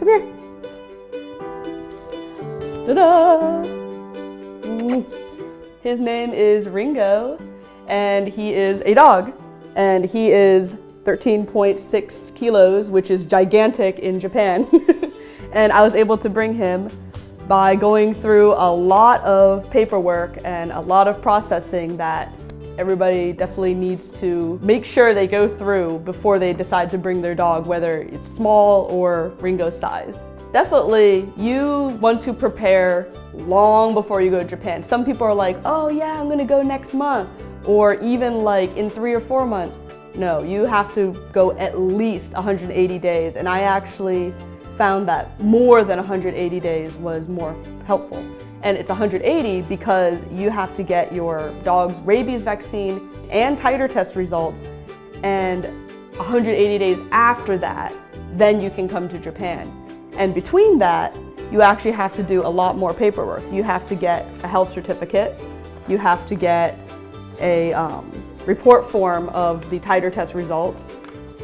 Come here. Ta-da! His name is Ringo, and he is a dog, and he is 13.6 kilos, which is gigantic in Japan. And I was able to bring him by going through a lot of paperwork and a lot of processing that everybody definitely needs to make sure they go through before they decide to bring their dog, whether it's small or Ringo's size. Definitely, you want to prepare long before you go to Japan. Some people are like, oh yeah, I'm gonna go next month, or even like in 3 or 4 months. No, you have to go at least 180 days, and I actually found that more than 180 days was more helpful. And it's 180 because you have to get your dog's rabies vaccine and titer test results, and 180 days after that, then you can come to Japan. And between that, you actually have to do a lot more paperwork. You have to get a health certificate, you have to get a report form of the titer test results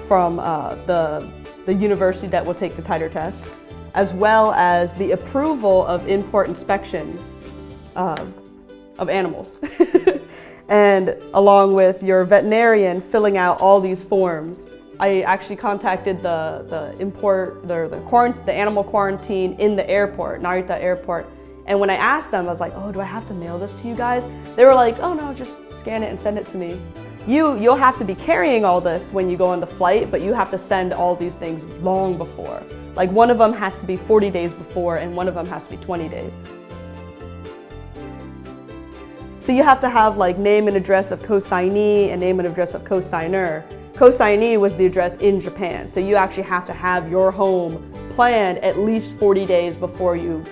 from the university that will take the titer test, as well as the approval of import inspection of animals. And along with your veterinarian filling out all these forms. I actually contacted the animal quarantine in the airport, Narita airport. And when I asked them, I was like, oh, do I have to mail this to you guys? They were like, oh no, just scan it and send it to me. You'll have to be carrying all this when you go on the flight, but you have to send all these things long before. Like one of them has to be 40 days before and one of them has to be 20 days. So you have to have like name and address of co-signee and name and address of co-signer. Co-signee was the address in Japan, so you actually have to have your home planned at least 40 days before you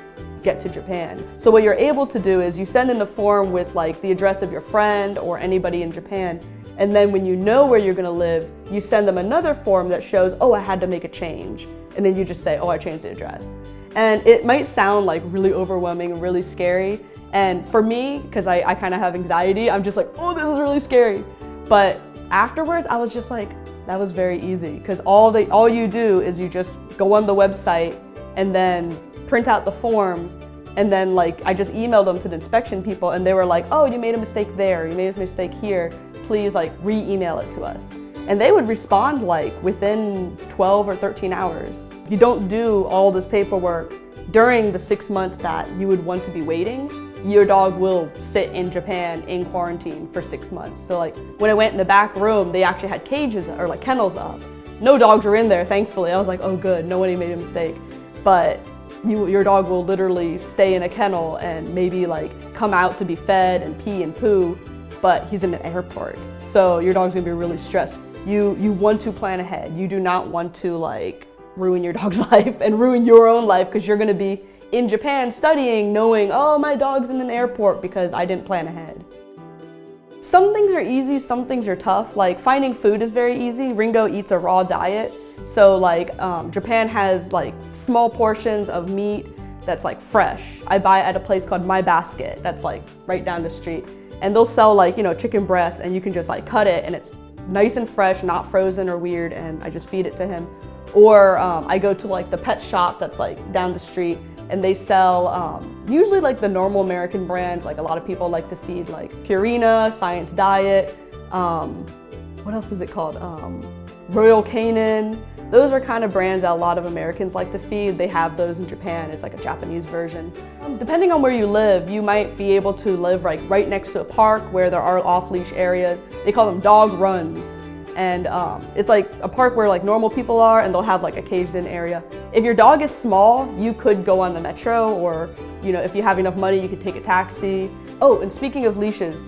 get to Japan. So what you're able to do is you send in a form with like the address of your friend or anybody in Japan, and then when you know where you're gonna live, you send them another form that shows, oh, I had to make a change. And then you just say, oh, I changed the address. And it might sound like really overwhelming and really scary. And for me, because I kind of have anxiety, I'm just like, oh, this is really scary. But afterwards, I was just like, that was very easy. Because all you do is you just go on the website and then print out the forms. And then like, I just emailed them to the inspection people and they were like, oh, you made a mistake there, you made a mistake here. Please like re-email it to us. And they would respond like within 12 or 13 hours. You don't do all this paperwork during the 6 months that you would want to be waiting. Your dog will sit in Japan in quarantine for 6 months. So like when I went in the back room, they actually had cages or like kennels up. No dogs were in there, thankfully. I was like, oh good, nobody made a mistake. But your dog will literally stay in a kennel and maybe like come out to be fed and pee and poo, but he's in an airport. So your dog's gonna be really stressed. You want to plan ahead. You do not want to like ruin your dog's life and ruin your own life because you're gonna be in Japan studying, knowing, oh, my dog's in an airport because I didn't plan ahead. Some things are easy, some things are tough. Like finding food is very easy. Ringo eats a raw diet. So like Japan has like small portions of meat that's like fresh. I buy it at a place called My Basket that's like right down the street. And they'll sell like, you know, chicken breast and you can just like cut it and it's nice and fresh, not frozen or weird, and I just feed it to him. Or I go to like the pet shop that's like down the street and they sell usually like the normal American brands. Like a lot of people like to feed like Purina, Science Diet, what else is it called? Royal Canin. Those are kind of brands that a lot of Americans like to feed. They have those in Japan. It's like a Japanese version. Depending on where you live, you might be able to live right next to a park where there are off-leash areas. They call them dog runs. And it's like a park where like normal people are and they'll have like a caged in area. If your dog is small, you could go on the metro, or you know, if you have enough money, you could take a taxi. Oh, and speaking of leashes,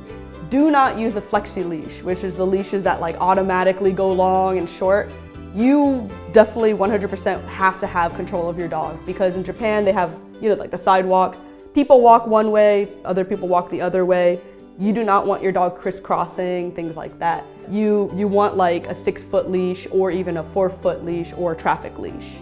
do not use a flexi leash, which is the leashes that like automatically go long and short. You definitely 100% have to have control of your dog, because in Japan they have, you know, like the sidewalks. People walk one way, other people walk the other way. You do not want your dog crisscrossing, things like that. You want like a 6-foot leash or even a 4-foot leash or a traffic leash.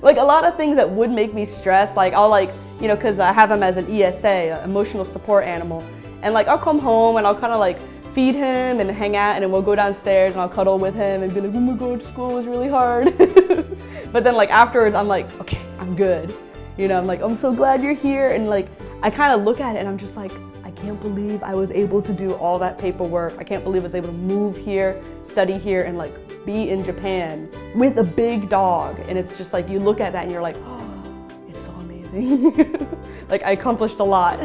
Like a lot of things that would make me stress, like I'll like, you know, cause I have him as an ESA, an emotional support animal. And like I'll come home and I'll kind of like feed him and hang out, and then we'll go downstairs and I'll cuddle with him and be like, oh my God, school was really hard. But then like afterwards, I'm like, okay, I'm good. You know, I'm like, I'm so glad you're here. And like, I kind of look at it and I'm just like, I can't believe I was able to do all that paperwork. I can't believe I was able to move here, study here, and like be in Japan with a big dog. And it's just like, you look at that and you're like, oh, it's so amazing. Like I accomplished a lot.